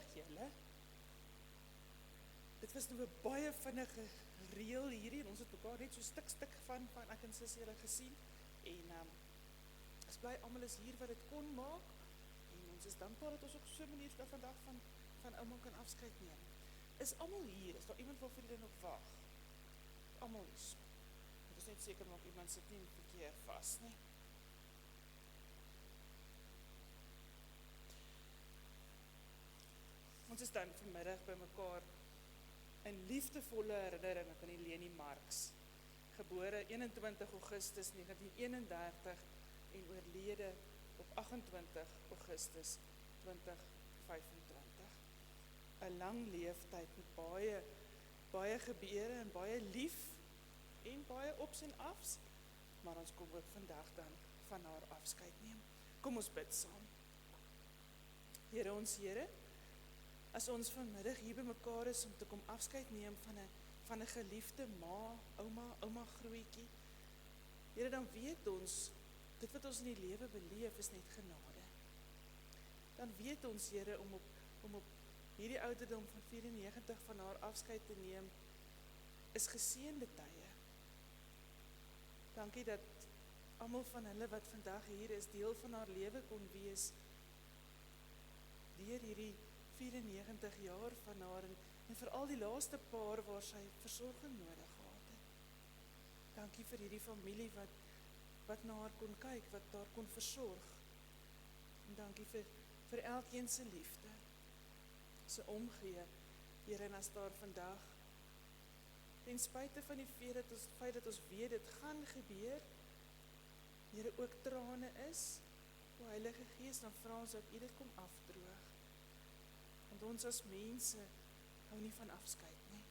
vanmiddag julle. Dit was nou 'n baie vinnige reël hierdie en ons het mekaar net so stuk van ek en Sissie hulle gesien en ons bly almal is hier wat dit kon maak en ons is dankbaar dat ons op so 'n manier vandag van ouma kan afskeid neem. Is almal hier? Is daar iemand wat vir julle nog wag? Almal is so. Dit is net seker maak iemand sit nie in verkeer vas nie. Ons is dan vanmiddag by mekaar in liefdevolle herinnering aan die Leni Marx, gebore 21 Augustus 1931 en oorlede op 28 Augustus 2025. 'n Lang leeftyd met baie gebeure en baie lief en baie ops en afs, maar ons kom ook vandag dan van haar afskeid neem. Kom ons bid saam. Here ons Here, as ons vanmiddag hier by mekaar is om te kom afskeid neem van 'n geliefde ma, ouma grootjie, Here, dan weet ons, dit wat ons in die lewe beleef is net genade. Dan weet ons, Here, om op hierdie ouderdom van 94 van haar afskeid te neem, is geseënde tye. Dankie dat almal van hulle wat vandag hier is, deel van haar lewe kon wees, deur hierdie 94 jaar van haar en veral die laaste paar waar sy versorging nodig gehad het. Dankie vir hierdie familie wat na haar kon kyk, wat haar kon versorg. En dankie vir elkeen se liefde, se omgee. Here, en as daar vandag, ten spyte van die feit dat ons weet dit gaan gebeur, Here, ook trane is, o Heilige Gees, dan vra ons dat U dit kom afdroog. Want ons as mense hou nie van afskeid nie.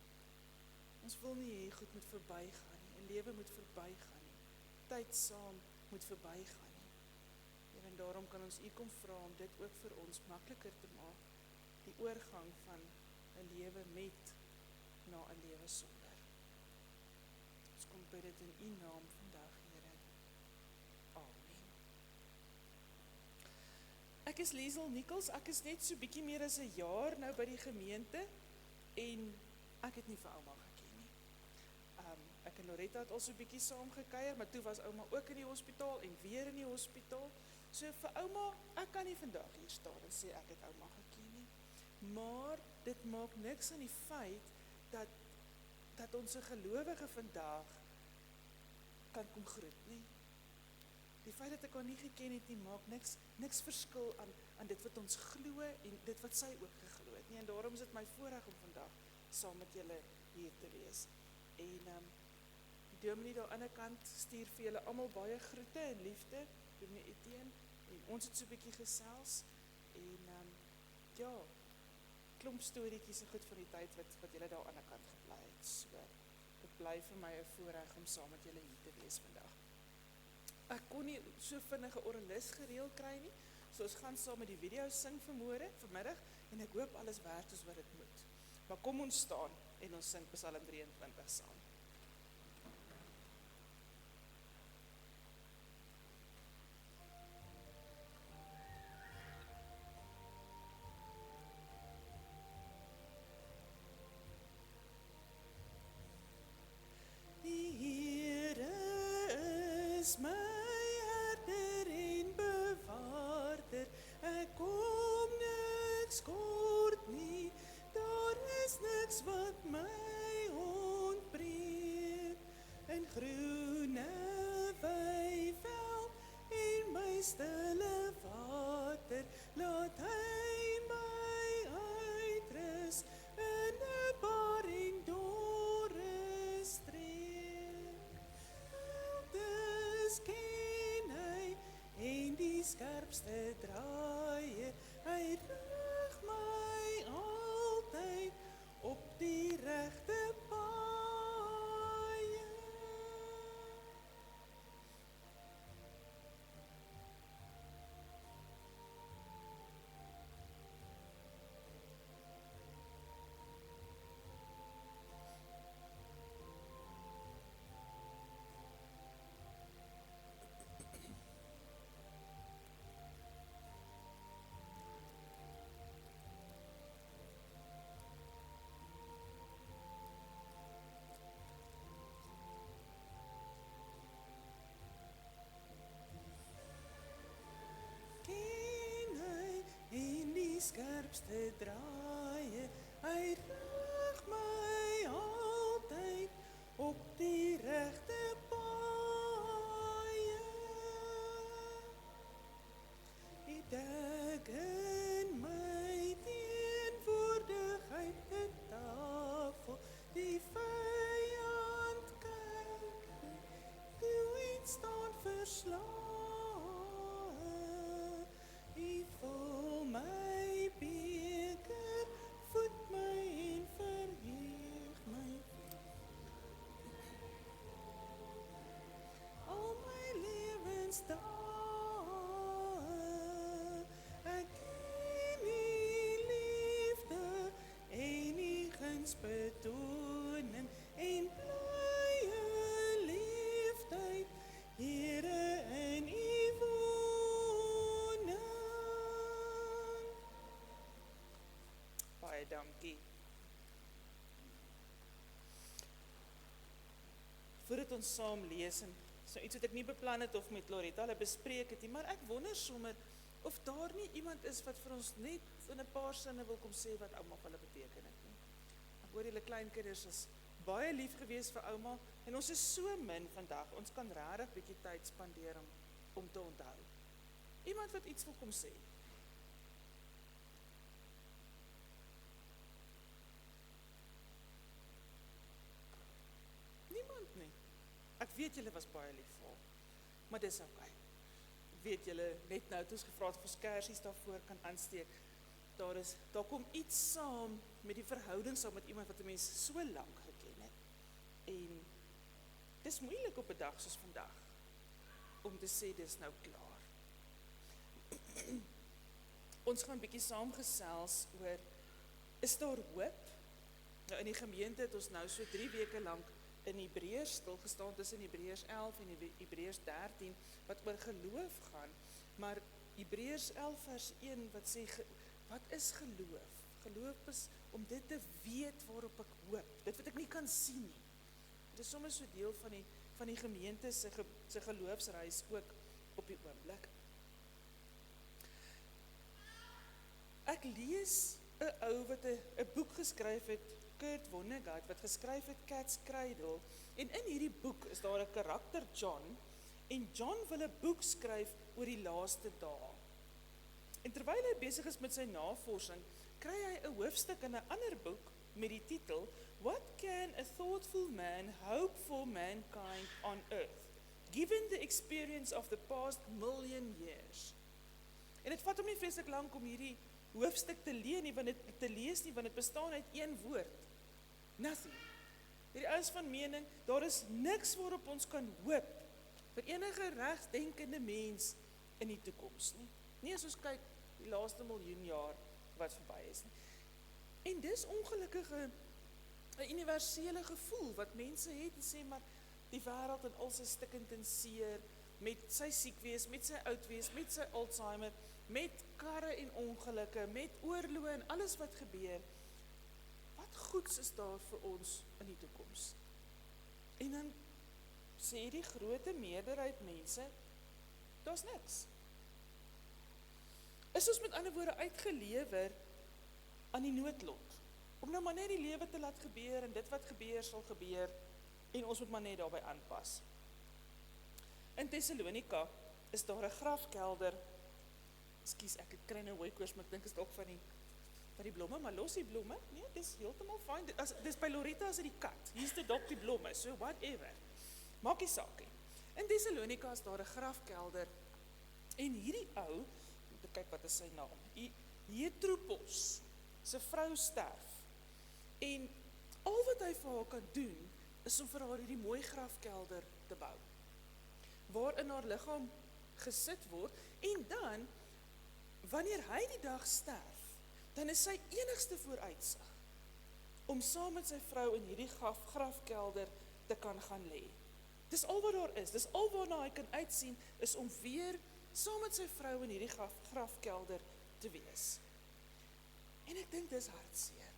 Ons wil nie hê goed moet verbygaan nie, 'n lewe moet verbygaan nie, tyd saam moet verbygaan nie. Here, en daarom kan ons U kom vra om dit ook vir ons makliker te maak, die oorgang van 'n lewe met na 'n lewe sonder. Ons kom bid dit in U naam vandag, Here. Amen. Ek is Liesel Nichols, ek is net so bietjie meer as 'n jaar nou by die gemeente en ek het nie vir ouma geken nie. Ek en Loretta het al so bietjie saam gekuier, maar toe was ouma ook in die hospitaal en weer in die hospitaal. So vir ouma, ek kan nie vandag hier staan en sê ek het ouma geken nie. Maar dit maak niks aan die feit dat ons gelowige vandag kan kom groet nie. Die feit dat ek haar nie geken het nie, maak niks verskil aan dit wat ons glo en dit wat sy ook geglo het nie. En daarom is dit my voorreg om vandag saam met julle hier te wees. En die dominee daar aan die ander kant stuur vir julle almal baie groete en liefde, dominee Etienne, en ons het so 'n bietjie gesels en ja, klomp storieetjies en goed van die tyd wat julle daar aan die kant gebly het. So, dit bly vir my 'n voorreg om saam met julle hier te wees vandag. Ek kon nie so vinnige orgelis gereël kry nie, so ons gaan saam met die video sing vanmiddag, en ek hoop alles werk soos wat dit moet. Maar kom ons staan en ons sing Psalm 23 saam. Die Here is my herder en bewaarder, ek kom niks kort nie, daar is niks wat my ontbreek. In groene weiveld en my stille water, laat hy my uitrus in 'n bar en dorre streek. Dis ken hy en die skerpste draaie, hy rig my altyd op die regte paaie. skerpste draaie, hy rig my altyd op die regte paaie. Die dek in my teenwoordigheid te tafel, die vyand kyk, toe iets staan verslae, die vul my beker, voed my en verheug my. Al my lewensdae, ek ken die liefde en die guns betoning en blye liefdheid, Here in u woning. Baie dankie. Voordat ons saam lees, en so iets wat ek nie beplan het of met Loretta hulle bespreek het nie, maar ek wonder sommer of daar nie iemand is wat vir ons net in 'n paar sinne wil kom sê wat ouma vir hulle beteken het nie. Ek hoor julle kleinkinders is baie lief gewees vir ouma, en ons is so min vandag, ons kan regtig bietjie tyd spandeer om te onthou. Iemand wat iets wil kom sê? Niemand nie. Ek weet julle was baie lief vir hom, maar dis okay. Ek weet julle net nou toe ons gevra het of ons kersies daarvoor kan aansteek. Daar kom iets saam met die verhouding saam met iemand wat 'n mens so lank geken het. En dis moeilik op 'n dag soos vandag om te sê dis nou klaar. Ons gaan 'n bietjie saamgesels oor, is daar hoop? Nou in die gemeente het ons nou so 3 weke lank in Hebreërs stilgestaan, tussen Hebreërs 11 en Hebreërs 13 wat oor geloof gaan, maar Hebreërs 11 vers 1 wat sê wat is geloof? Geloof is om dit te weet waarop ek hoop, dit wat ek nie kan sien nie. Dit is sommer so deel van die gemeente se geloofsreis ook op die oomblik. Ek lees 'n ou wat 'n boek geskryf het, Kurt Vonnegut, wat geskryf het Cat's Cradle, en in hierdie boek is daar 'n karakter John, en John wil 'n boek skryf oor die laaste dae. En terwyl hy besig is met sy navorsing, kry hy 'n hoofstuk in 'n ander boek met die titel What can a thoughtful man hope for mankind on earth, given the experience of the past 1,000,000 years? En dit vat hom nie vreeslik lank om hierdie hoofstuk te lees nie, want dit bestaan uit een woord. Nothing. Hierdie ou is van mening, daar is niks waarop ons kan hoop vir enige regsdenkende mens in die toekoms nie. Nie as ons kyk die laaste 1,000,000 jaar wat verby is nie. En dis ongelukkig 'n universele gevoel wat mense het en sê, maar die wêreld en al sy stikkend en seer, met sy siek wees, met sy oud wees, met sy Alzheimer, met karre en ongelukke, met oorloë en alles wat gebeur, wat goeds is daar vir ons in die toekoms? En dan sê die groote meerderheid mense, daar's niks. Is ons met ander woorde uitgelewer aan die noodlot, om nou maar net die lewe te laat gebeur, en dit wat gebeur sal gebeur, en ons moet maar net daarbey aanpas. In Thessalonika is daar 'n grafkelder, ekskuus, ek kry nou hooikoors, maar ek dink is dalk van die blomme, maar los die blomme, nee, dis heeltemal fyn, dis by Loretta is dit die kat, hier's dit dalk die blomme, so whatever, maak nie saak nie. In Thessalonika is daar 'n grafkelder, en hierdie ou, moet ek kyk wat is sy naam, Jethropos, sy vrou sterf, en al wat hy vir haar kan doen, is om vir haar hierdie mooi grafkelder te bou, waarin haar liggaam gesit word, en dan, wanneer hy die dag sterf, dan is sy enigste vooruitsig om saam met sy vrou in hierdie grafkelder te kan gaan lê. Dis al wat daar is, dis al waarna hy kan uitsien, is om weer saam met sy vrou in hierdie grafkelder te wees. En ek dink dis hartseer.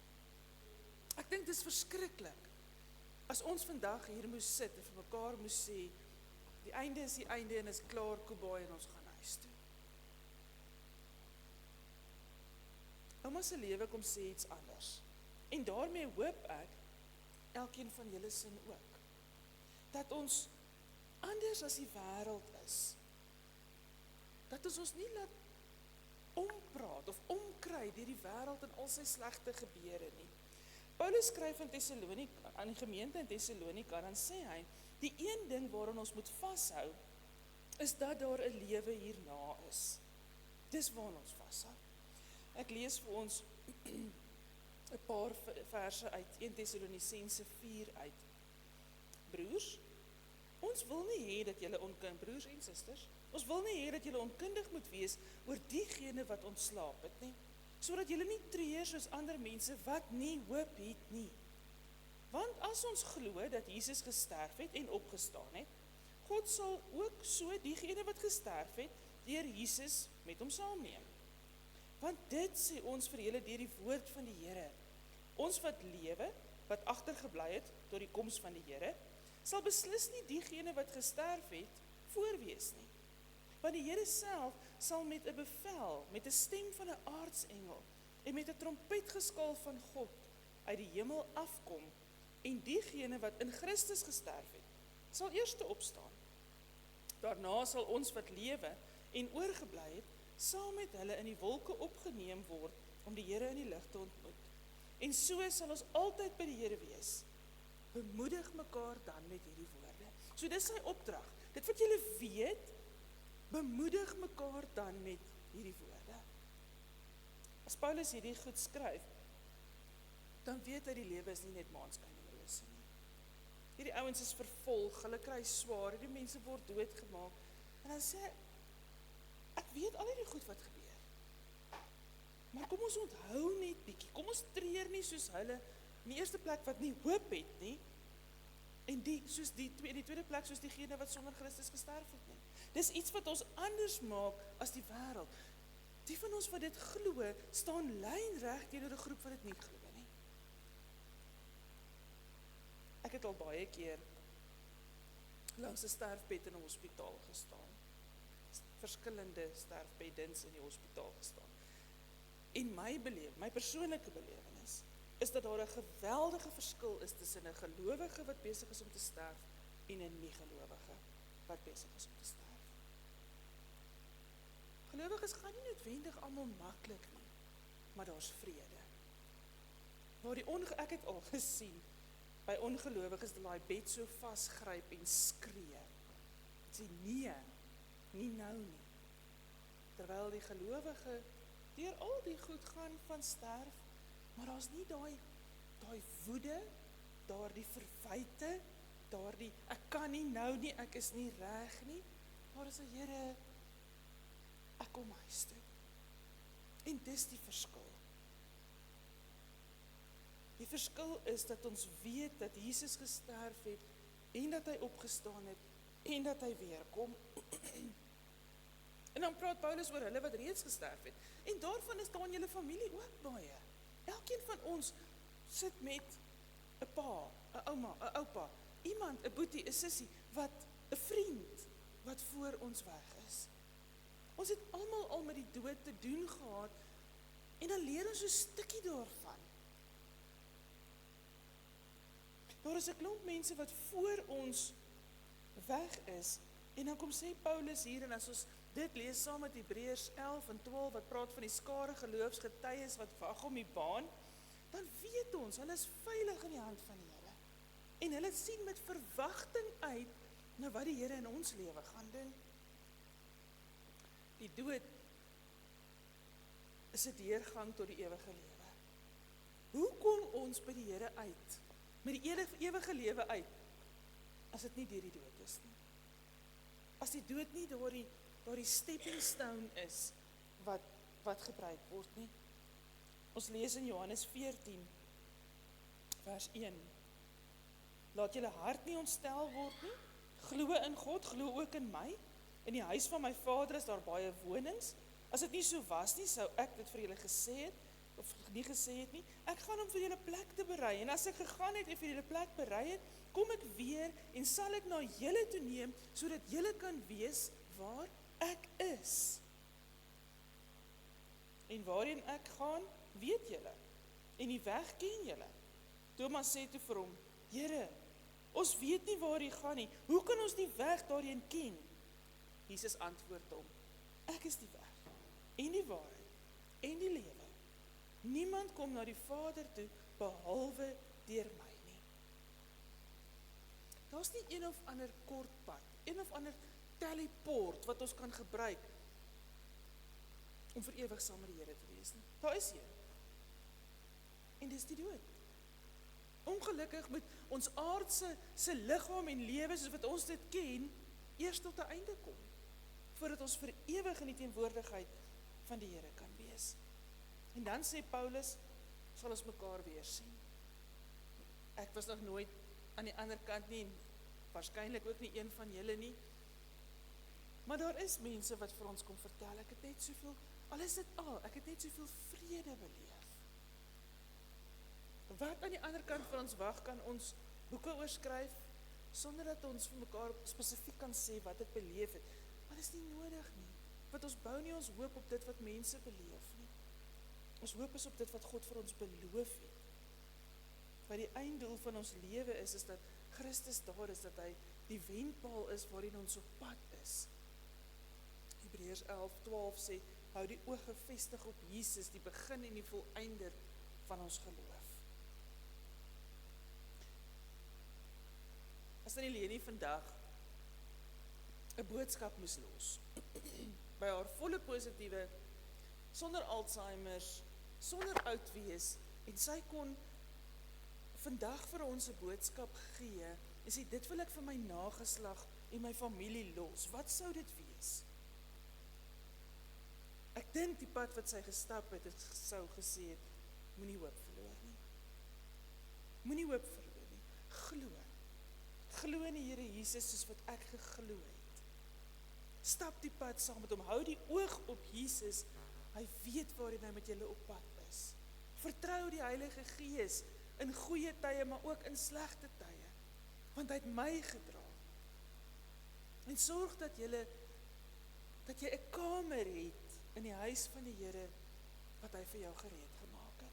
Ek dink dis verskriklik. As ons vandag hier moes sit en vir mekaar moes sê, die einde is die einde en is klaar, Kobaai, en ons gaan huis toe. mamma se lewe kom sê iets anders. En daarmee hoop ek, elkeen van julle sin ook, dat ons anders as die wêreld is. Dat ons nie laat ompraat of omkry deur die wêreld en al sy slegte gebeure nie. Paulus skryf aan die gemeente in Thessalonika, dan sê hy, die een ding waaraan ons moet vashou, is dat daar 'n lewe hierna is. Dis waaraan ons vashou. Ek lees vir ons 'n paar verse uit 1 Tessalonisense 4 uit. Broers, ons wil nie hê dat julle broers en susters, ons wil nie hê dat julle onkundig moet wees oor diegene wat ontslaap het nie, sodat julle nie treur soos ander mense wat nie hoop het nie. Want as ons glo dat Jesus gesterf het en opgestaan het, God sal ook so diegene wat gesterf het, deur Jesus met hom saamneem. Want dit sê ons vir julle deur die woord van die Here. Ons wat lewe, wat agtergebly het tot die koms van die Here, sal beslis nie diegene wat gesterf het voorwees nie. Want die Here self sal met 'n bevel, met 'n stem van 'n aartsengel en met 'n trompetgeskaal van God uit die hemel afkom, en diegene wat in Christus gesterf het, sal eers opstaan. Daarna sal ons wat lewe en oorgebly het, saam met hulle in die wolke opgeneem word, om die Here in die lig te ontmoet. En so sal ons altyd by die Here wees. Bemoedig mekaar dan met hierdie woorde. So dis sy opdrag. Dit wat julle weet, bemoedig mekaar dan met hierdie woorde. As Paulus hierdie goed skryf, dan weet hy die lewe is nie net maanskyn en rose nie. Hierdie ouens is vervolg, hulle kry swaar, hierdie mense word doodgemaak. En dan sê hy, ek weet al hierdie goed wat gebeur. Maar kom ons onthou net bietjie, kom ons treur nie soos hulle, in die eerste plek wat nie hoop het nie, en in die tweede plek soos diegene wat sonder Christus gesterf het nie. Dis iets wat ons anders maak as die wêreld. Die van ons wat dit glo, staan lynreg teenoor 'n groep wat dit nie glo nie. Ek het al baie keer langs 'n sterfbed in 'n hospitaal gestaan. Verskillende sterfbeddens in die hospitaal gestaan. En my persoonlike belewenis, is dat daar 'n geweldige verskil is tussen 'n gelowige wat besig is om te sterf en 'n nie-gelowige wat besig is om te sterf. Gelowiges gaan nie noodwendig almal maklik nie, maar daar's vrede. Ek het al gesien, by ongelowiges dat daai bed so vasgryp en skree. Sê nee, nie nou nie. Terwyl die gelowige deur al die goed gaan van sterf, maar daar's nie daai woede, daardie verwyte, daardie ek kan nie nou nie, ek is nie reg nie. Maar as 'n Here, ek kom huis toe. En dis die verskil. Die verskil is dat ons weet dat Jesus gesterf het en dat hy opgestaan het en dat hy weer kom. En dan praat Paulus oor hulle wat reeds gesterf het. En daarvan is daar in julle familie ook baie. Elkeen van ons sit met 'n pa, 'n ouma, 'n oupa, iemand, 'n boetie, 'n sussie, 'n vriend wat voor ons weg is. Ons het almal al met die dood te doen gehad en dan leer ons so 'n stukkie daarvan. Daar is 'n klomp mense wat voor ons weg is en dan kom sê Paulus hier, en as ons dit lees saam met Hebreërs 11 en 12 wat praat van die skare geloofsgetuies wat wag om die baan, dan weet ons, hulle is veilig in die hand van die Here. En hulle sien met verwagting uit na wat die Here in ons lewe gaan doen. Die dood is 'n deurgang tot die ewige lewe. Hoe kom ons by die Here uit, met die ewige lewe uit, as dit nie deur die dood is nie? As die dood nie daardie stepping stone is wat gebruik word nie. Ons lees in Johannes 14 vers 1. Laat julle hart nie ontstel word nie. Glo in God, glo ook in my. In die huis van my Vader is daar baie wonings. As dit nie so was nie, sou ek dit vir julle gesê het of nie gesê het nie. Ek gaan om vir julle plek te berei, en as ek gegaan het en vir julle plek berei het, kom ek weer en sal ek na julle toe neem, sodat julle kan weet waar ek is. En waarheen ek gaan, weet julle. En die weg ken julle. Thomas sê toe vir hom, Here, ons weet nie waar jy gaan nie. Hoe kan ons die weg daarheen ken? Jesus antwoord hom, ek is die weg, en die waarheid, en die lewe. Niemand kom na die Vader toe, behalwe deur my nie. Daar's nie een of ander kort pad, een of ander teleport wat ons kan gebruik om vir ewig saam met die Here te wees nie. Daar is een. En dis die dood. Ongelukkig moet ons aardse liggaam en lewe soos wat ons dit ken, eers tot 'n einde kom, voordat ons vir ewig in die teenwoordigheid van die Here kan wees. En dan sê Paulus, sal ons mekaar weer sien. Ek was nog nooit aan die ander kant nie, waarskynlik ook nie een van julle nie. Maar daar is mense wat vir ons kom vertel, ek het net soveel, al is dit al, ek het net soveel vrede beleef. Wat aan die ander kant van ons wag, kan ons boeke oorskryf, sonder dat ons vir mekaar spesifiek kan sê wat ek beleef het. Maar dit is nie nodig nie, want ons bou nie ons hoop op dit wat mense beleef nie. Ons hoop is op dit wat God vir ons beloof het. Wat die einddoel van ons lewe is dat Christus daar is, dat hy die wendpaal is waarin ons op pad is. Hebreërs 11:12 sê, hou die oog gefestig op Jesus, die begin en die volëinder van ons geloof. As dan die Leni vandag 'n boodskap moes los, by haar volle positiewe, sonder Alzheimer's, sonder oud wees, en sy kon vandag vir ons 'n boodskap gee, en sê, dit wil ek vir my nageslag en my familie los, wat sou dit wees? Ek dink die pad wat sy gestap het, sou gesê het, moenie hoop verloor nie. Moenie hoop verloor nie, glo. Glo in die Here Jesus soos wat ek geglo het. Stap die pad saam met hom, hou die oog op Jesus, hy weet waarin hy met julle op pad is. Vertrou die Heilige Gees, in goeie tye, maar ook in slegte tye, want hy het my gedra. En sorg dat jy 'n kamer het in die huis van die Here, wat hy vir jou gereed gemaak het.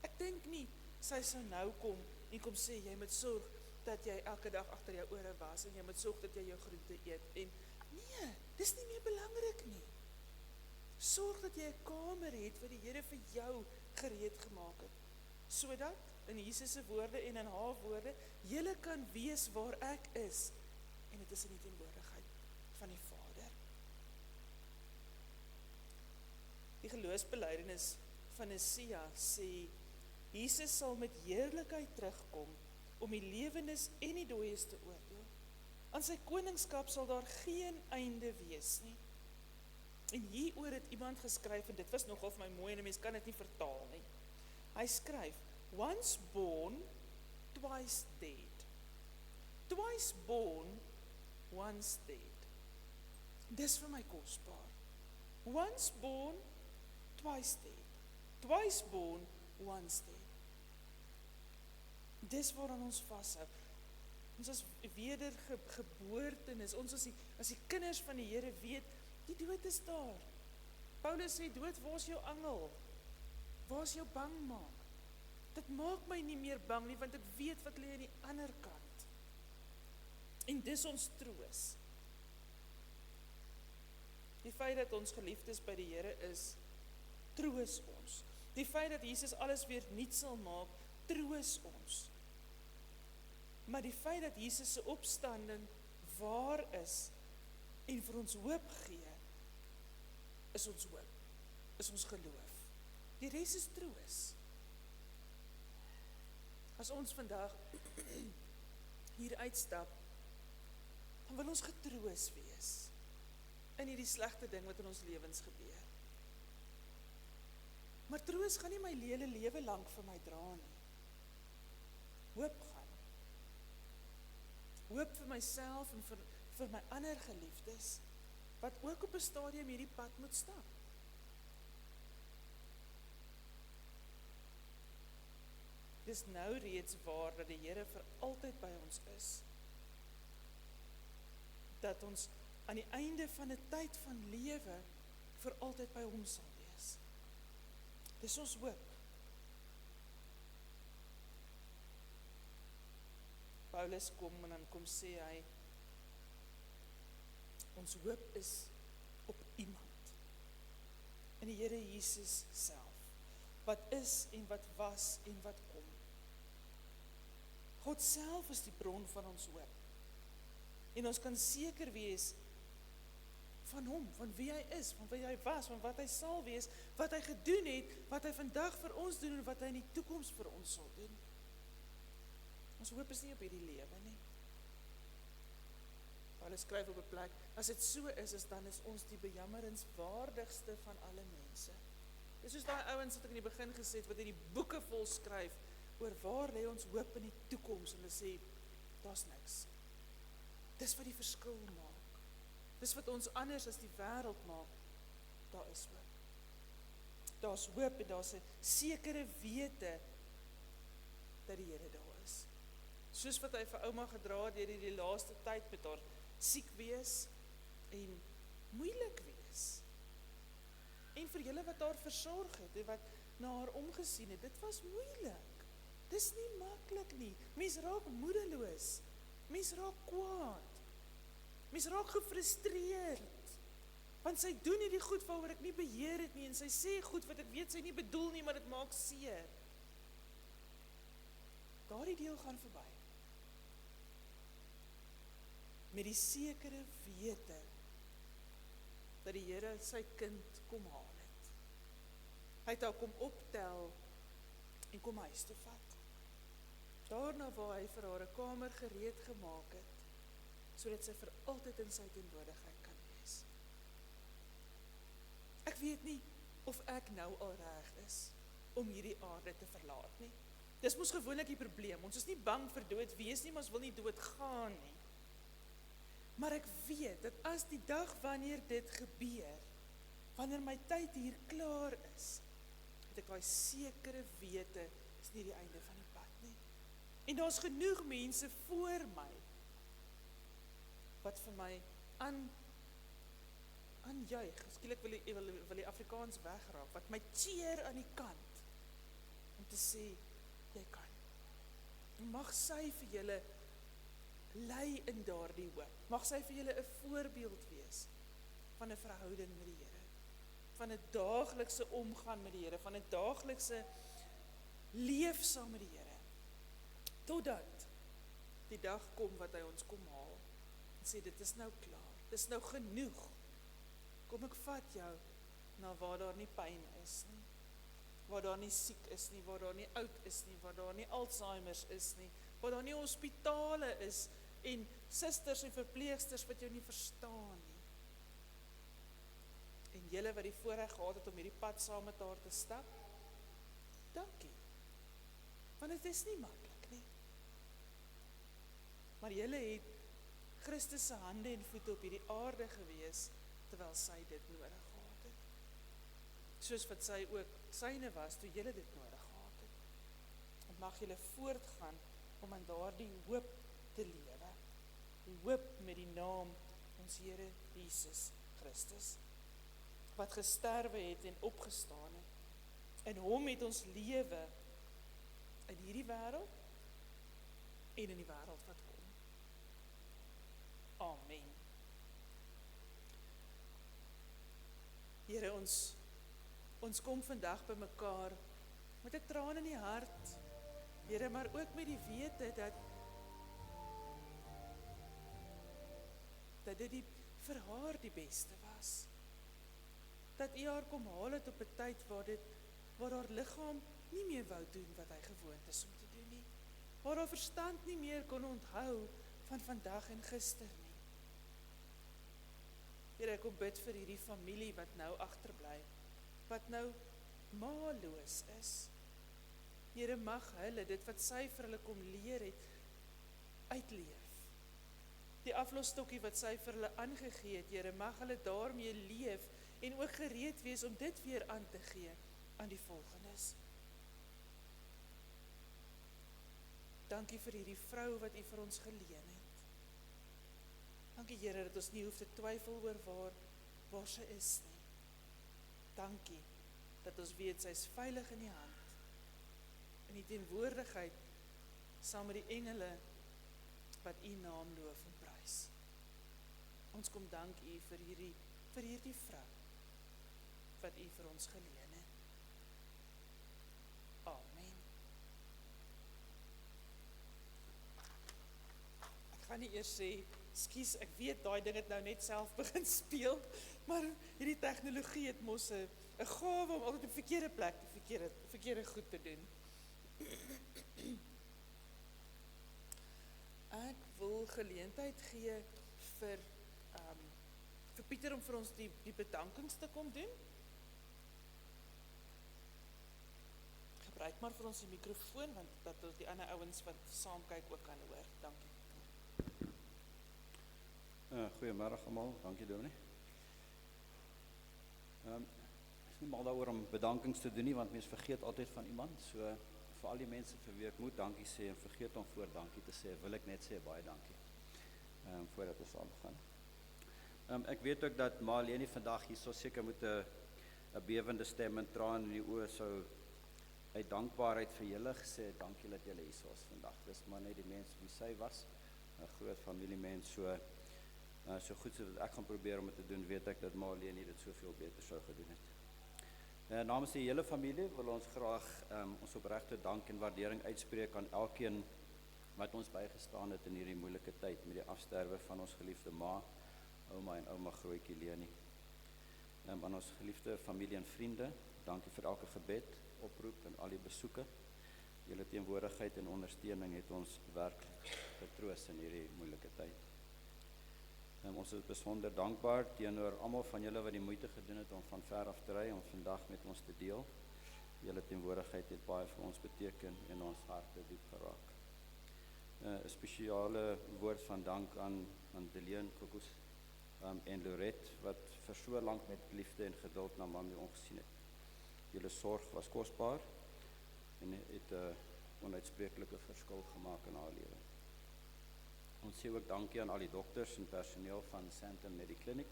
Ek dink nie, sy sou nou kom en kom sê, jy moet sorg dat jy elke dag agter jou ore was, en jy moet sorg dat jy jou groente eet, en nee, dis nie meer belangrik nie. Sorg dat jy 'n kamer het wat die Here vir jou gereed gemaak het, sodat, in Jesus se woorde en in haar woorde, julle kan wees waar ek is, en dit is in die teenwoordigheid van die Vader. Die geloofsbelijdenis van Nicea sê, Jesus sal met heerlikheid terugkom, om die lewendes en die dooies te oordeel. Aan sy koningskap sal daar geen einde wees nie. En hieroor het iemand geskryf, en dit was nogal vir my mooi, en 'n mens kan dit nie vertaal nie. Hy skryf, once born, twice dead. Twice born, once dead. Dis vir my kosbaar. Once born, twice dead. Twice born, once dead. Dis waaraan ons vashou. Ons is wedergeboortenis, ons as die kinders van die Here weet, die dood is daar. Paulus sê, dood, waar is jou angel? Waar is jou bangmaak? Dit maak my nie meer bang nie, want ek weet wat lê aan die ander kant. En dis ons troos. Die feit dat ons geliefdes by die Here is, troos ons. Die feit dat Jesus alles weer nuut sal maak, troos ons. Maar die feit dat Jesus se opstanding waar is en vir ons hoop gee, is ons hoop, is ons geloof. Die res is troos. As ons vandag hier uitstap, dan wil ons getroos wees in hierdie slegte ding wat in ons lewens gebeur. Maar troos gaan nie my hele lewe lank vir my dra nie. Hoop gaan. Hoop vir myself en vir my ander geliefdes, wat ook op 'n stadium hierdie pad moet stap. Dis nou reeds waar dat die Here vir altyd by ons is. Dat ons aan die einde van 'n tyd van lewe vir altyd by hom sal wees. Dis ons hoop. Paulus kom en dan kom sê hy, ons hoop is op iemand, in die Here Jesus self, wat is en wat was en wat kom. God self is die bron van ons hoop. En ons kan seker wees van hom, van wie hy is, van wie hy was, van wat hy sal wees, wat hy gedoen het, wat hy vandag vir ons doen en wat hy in die toekoms vir ons sal doen. Ons hoop is nie op hierdie lewe nie. Paulus skryf op 'n plek, as dit so is dan is ons die bejammeringswaardigste van alle mense. Dis soos daai ouens wat ek in die begin gesê het, wat hierdie boeke vol skryf, oor waar lê ons hoop in die toekoms, en hulle sê, daar's niks. Dis wat die verskil maak. Dis wat ons anders as die wêreld maak. Daar is hoop. Daar's hoop en daar's 'n sekere wete dat die Here daar is. Soos wat hy vir ouma gedra het deur hierdie laaste tyd met haar siek wees en moeilik wees. En vir julle wat haar versorg het en wat na haar omgesien het, dit was moeilik. Dis nie maklik nie. Mens raak moedeloos. Mens raak kwaad. Mens raak gefrustreerd. Want sy doen nie die goed waaroor ek nie beheer het nie, en sy sê goed wat ek weet sy nie bedoel nie, maar dit maak seer. Daardie deel gaan verby. Met die sekere wete dat die Here sy kind kom haal het. Hy het haar kom optel en kom huis toe vat. Daarna waar hy vir haar 'n kamer gereed gemaak het, sodat sy vir altyd in sy teenwoordigheid kan wees. Ek weet nie of ek nou al reg is om hierdie aarde te verlaat nie. Dis mos gewoonlik die probleem. Ons is nie bang vir dood wees nie, maar ons wil nie dood gaan nie. Maar ek weet dat as die dag wanneer dit gebeur, wanneer my tyd hier klaar is, het ek daai sekere wete, is nie die einde van die pad nie. En daar's genoeg mense voor my, wat vir my aanjuig, skielik wil die Afrikaans wegraak, wat my cheer aan die kant, om te sê, jy kan. En mag sy vir julle lei in daardie hoop. Mag sy vir julle 'n voorbeeld wees van 'n verhouding met die Here, van 'n daaglikse omgang met die Here, van 'n daaglikse leef saam met die Here, totdat die dag kom wat hy ons kom haal, en sê dit is nou klaar, dit is nou genoeg, kom ek vat jou na waar daar nie pyn is nie, waar daar nie siek is nie, waar daar nie oud is nie, waar daar nie Alzheimer's is nie, waar daar nie hospitale is, en susters en verpleegsters wat jou nie verstaan nie. En julle wat die voorreg gehad het om hierdie pad saam met haar te stap, dankie. Want dit is nie maklik nie. Maar julle het Christus se hande en voete op hierdie aarde gewees, terwyl sy dit nodig gehad het. Soos wat sy ook syne was, toe julle dit nodig gehad het. En mag julle voortgaan om aan daardie hoop te lewe. Die hoop met die naam ons Here Jesus Christus, wat gesterwe het en opgestaan het. In hom het ons lewe in hierdie wêreld en in die wêreld wat kom. Amen. Here, ons kom vandag by mekaar met 'n traan in die hart, Here, maar ook met die wete dat dit vir haar die beste was. Dat U haar kom haal het op 'n tyd waar haar liggaam nie meer wou doen wat hy gewoond is om te doen nie. Waar haar verstand nie meer kon onthou van vandag en gister nie. Here, ek kom bid vir hierdie familie wat nou agterbly, wat nou maaloos is. Here, mag hulle dit wat sy vir hulle kom leer het, uitleef. Die aflosstokkie wat sy vir hulle aangegee het, Here, mag hulle daarmee leef en ook gereed wees om dit weer aan te gee aan die volgendes. Dankie vir hierdie vrou wat U vir ons geleen het. Dankie Here dat ons nie hoef te twyfel oor waar sy is nie. Dankie dat ons weet sy is veilig in die hand, in die teenwoordigheid saam met die engele wat u naam loof en prys. Ons kom dank u vir hierdie vrou wat u vir ons geleen het. Amen. Ek gaan nie eers sê, skus, ek weet daai ding het nou net self begin speel, maar hierdie tegnologie het mos 'n gawe om altyd op die verkeerde plek die verkeerde goed te doen. Ek wil geleentheid gee vir Pieter om vir ons die bedankings te kom doen. Gebruik maar vir ons die mikrofoon, want dat ons die ander ouens wat saam kyk ook kan hoor. Dankie. Goeiemôre almal, dankie Dominee. Is nie mal daaroor om bedankings te doen nie, want mens vergeet altyd van iemand, so vir al die mense vir wie ek moet dankie sê, en vergeet om voor dankie te sê, wil ek net sê baie dankie, voordat ons aan begin. Ek weet ook dat Marlene vandag hier so seker met 'n bewende stem en traan in die oë sou uit dankbaarheid vir julle gesê, dankie dat julle hier was vandag. Dis maar net die mens wie sy was, 'n groot familiemens, so goed so dat ek gaan probeer om dit te doen, weet ek dat Marlene dit soveel beter sou gedoen het. Namens die hele familie wil ons graag ons opregte dank en waardering uitspreek aan elkeen wat ons bygestaan het in hierdie moeilike tyd met die afsterwe van ons geliefde ma, ouma en ouma grootjie Leni. Aan ons geliefde familie en vriende, dankie vir elke gebed, oproep en al die besoeke. Julle teenwoordigheid en ondersteuning het ons werklik getroos in hierdie moeilike tyd. Ons is besonder dankbaar teenoor almal van julle wat die moeite gedoen het om van ver af te ry om vandag met ons te deel. Julle teenwoordigheid het baie vir ons beteken en ons harte diep geraak. 'n Spesiale woord van dank aan Deleen Kokos en Lorette wat vir so lank met liefde en geduld na mami omgesien het. Julle sorg was kosbaar en het 'n onuitspreeklike verskil gemaak in haar lewe. Ons sê ook dankie aan al die dokters en personeel van Sandton Mediclinic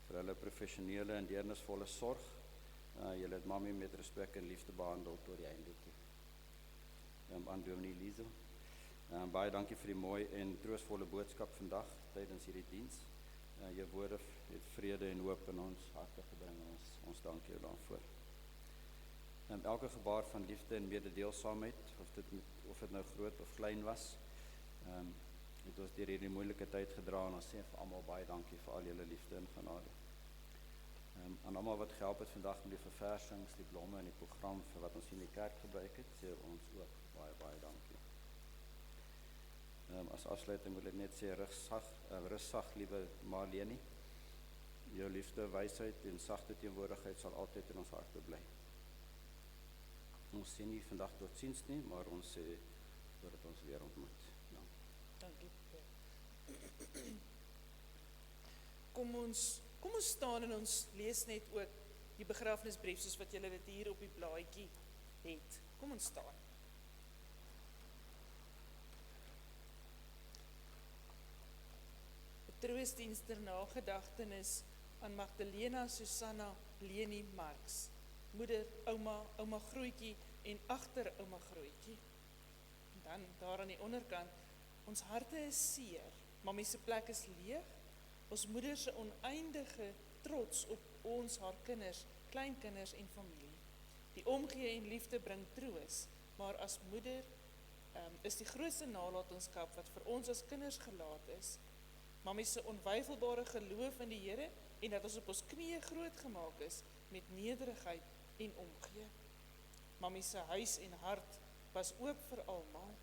vir hulle professionele en deernisvolle sorg. Julle het mami met respek en liefde behandel tot die einde toe. Aan Dominee Liesel, baie dankie vir die mooi en troostvolle boodskap vandag tydens hierdie diens. Jou woorde het vrede en hoop in ons harte gebring. Ons dank jou daarvoor. Elke gebaar van liefde en mededeelsaamheid, of dit nou groot of klein was, het ons deur hierdie moeilike tyd gedra en ons sê vir almal baie dankie vir al julle liefde en genade. Aan almal wat gehelp het vandag met die verversings, die blomme en die program vir wat ons in die kerk gebruik het, sê ons ook baie dankie. As afsluiting wil ek net sê, rus sag, liewe Marlene. Jou liefde, wysheid en sagte teenwoordigheid sal altyd in ons harte bly. Ons sê nie vandag totsiens nie, maar ons sê voordat ons weer ontmoet. Dankie. Kom ons staan en ons lees net ook die begrafnisbrief soos wat julle dit hier op die blaadjie het. Kom ons staan. Troostdiens ter nagedagtenis aan Magdalena Susanna Leni Marx, moeder, ouma Grootjie en agter ouma Grootjie. En dan daar aan die onderkant, ons harte is seer, mami se plek is leeg, ons moeder se oneindige trots op ons, haar kinders, kleinkinders en familie. Die omgee en liefde bring troos, maar as moeder is die grootste nalatenskap wat vir ons as kinders gelaat is, mami se onwyfelbare geloof in die Here en dat ons op ons knieë groot gemaak is met nederigheid en omgee. Mami se huis en hart was oop vir almal.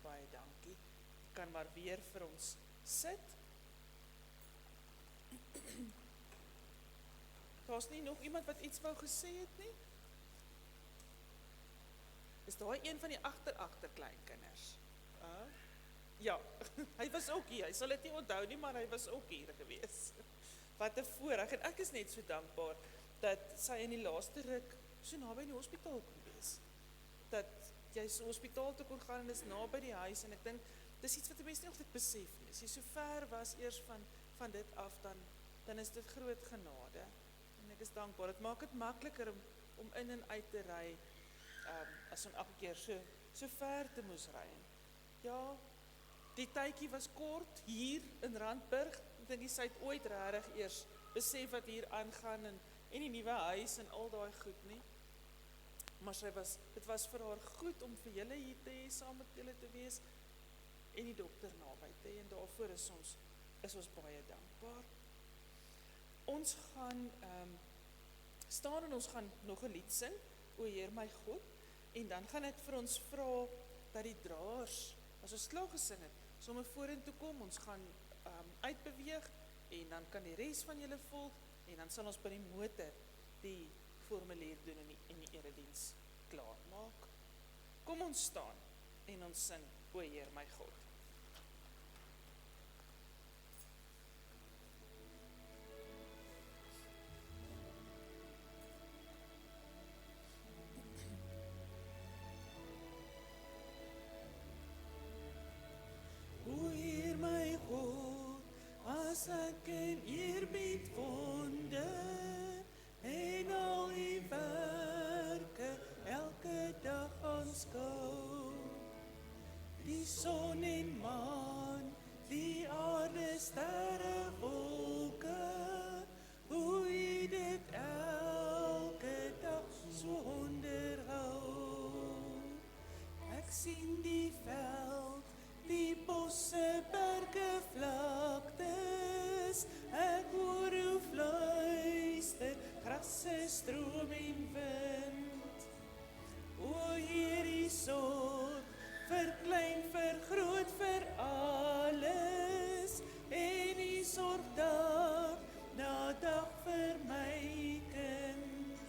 Baie dankie. Ek kan maar weer vir ons sit. Daar's nie nog iemand wat iets wou gesê het nie? Is daai een van die agter kleinkinders? Ja, hy was ook hier. Hy sal dit nie onthou nie, maar hy was ook hier gewees. Wat 'n voorreg. En ek is net so dankbaar dat sy in die laaste ruk so naby die hospitaal kon wees. Dat jy so hospitaal toe kon gaan en is naby die huis en ek dink dis iets wat 'n mens nie altyd besef nie. As jy so ver was eers van dit af, dan is dit groot genade. En ek is dankbaar. Dit maak dit makliker om in en uit te ry, as om elke keer so ver te moes ry. Ja, die tydjie was kort hier in Randburg. Ek dink sy het ooit regtig eers besef wat hier aangaan en die nuwe huis en al daai goed nie. Maar dit was vir haar goed om vir julle hier te hê, saam met julle te wees en die dokter naby te hê, en daarvoor is ons baie dankbaar. Ons gaan staan en ons gaan nog 'n lied sing, O Heer my God, en dan gaan ek vir ons vra dat die draers, as ons klaar gesing het, sommer vorentoe kom, ons gaan uitbeweeg, en dan kan die res van julle volg, en dan sal ons by die motor die formulier doen en die erediens klaar maak. Kom ons staan en ons sing O Heer my God. O Heer my God, as ek in eerbied wonder en al die werke elke dag aanskou, die son en maan, die aarde, sterre, wolke, hoe U dit elke dag so onderhou. Ek sien die veld, die bosse, berge, vlaktes, ek hoor hoe fluister, grasse, stroom en wind. O Heer, U sorg, verklein, vergroot vir alles, en U sorg dag na dag vir my kind.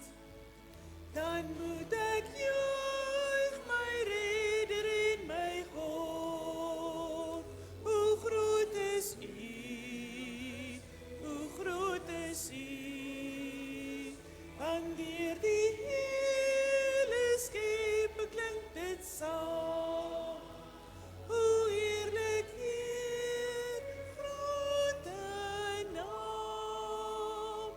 Dan moet ek juig, my Redder en my God. Hoe groot is U, hoe groot is U, want deur die hele skepe klink dit saam. Hoe heerlik Heer, grote naam.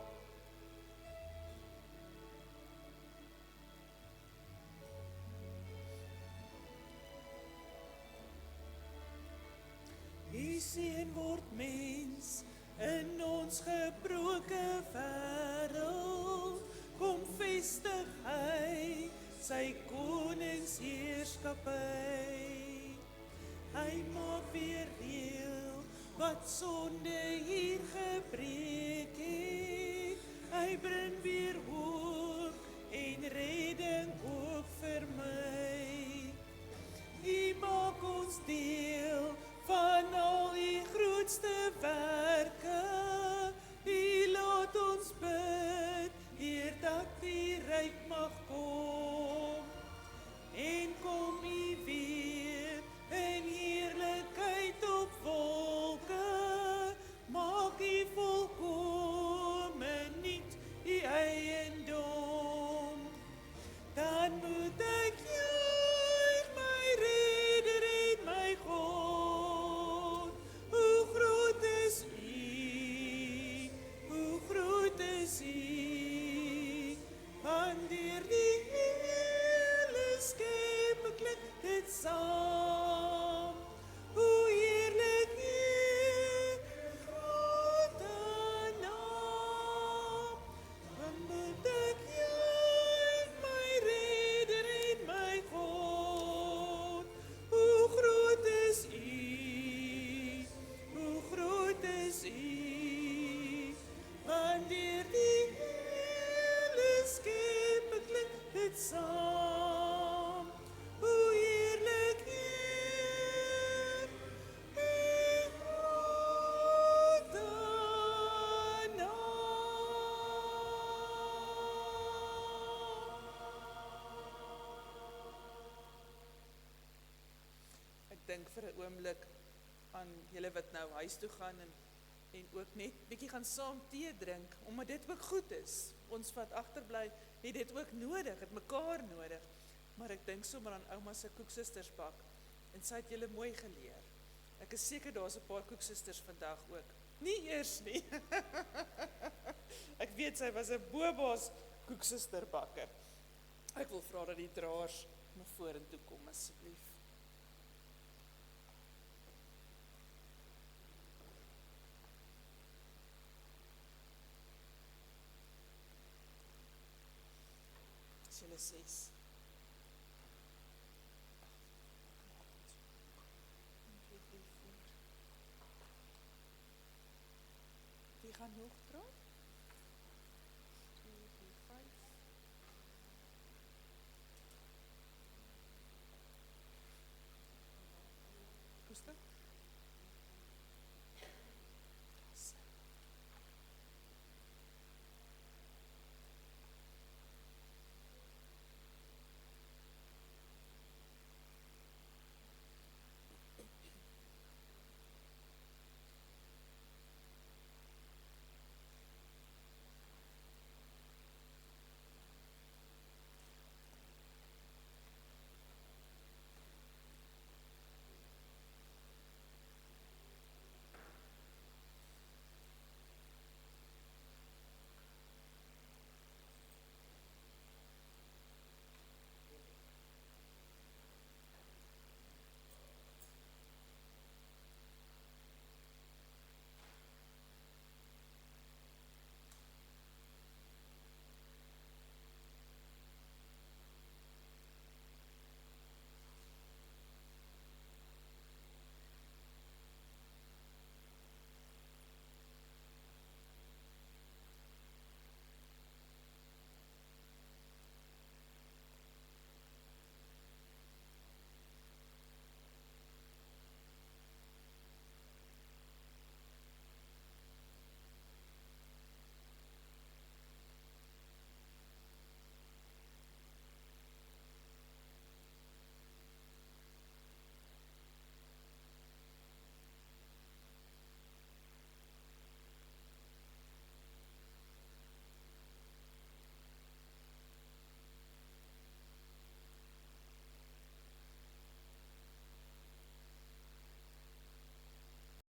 Die seun word mens in ons gebroke wêreld, kom vestig hy sy koningsheerskappy. Hy maak weer heel wat sonde hier gebreek het. Hy bring weer hoop en redding ook vir my. U maak ons deel van al die grootste werke. U laat ons bid, Heer, dat U ryk mag kom. En kom U weer in heerlikheid op wolke, maak U volkome nuut U eiendom. Dan moet ek juig, my Redder en my God. Hoe groot is U, hoe groot is U, want deur die hele skepe klink dit saam. Hoe heerlik Heer, grote naam. Dan moet ek juig, my Redder en my God. Hoe groot is U, hoe groot is U, want deur die hele skepe klink dit saam. Hoe heerlik Heer, U grote naam. Ek dink vir 'n oomblik aan julle wat nou huis toe gaan en ook net bietjie gaan saam tee drink, omdat dit ook goed is. Ons wat agterbly, het dit ook nodig, het mekaar nodig. Maar ek dink sommer aan ouma se koeksustersbak, en sy het julle mooi geleer. Ek is seker daar's 'n paar koeksusters vandag ook. Nie eers nie. Ek weet sy was 'n bobaas koeksusterbakker. Ek wil vra dat die draers na vorentoe kom asseblief. Is julle 6? Wie gaan nog praat?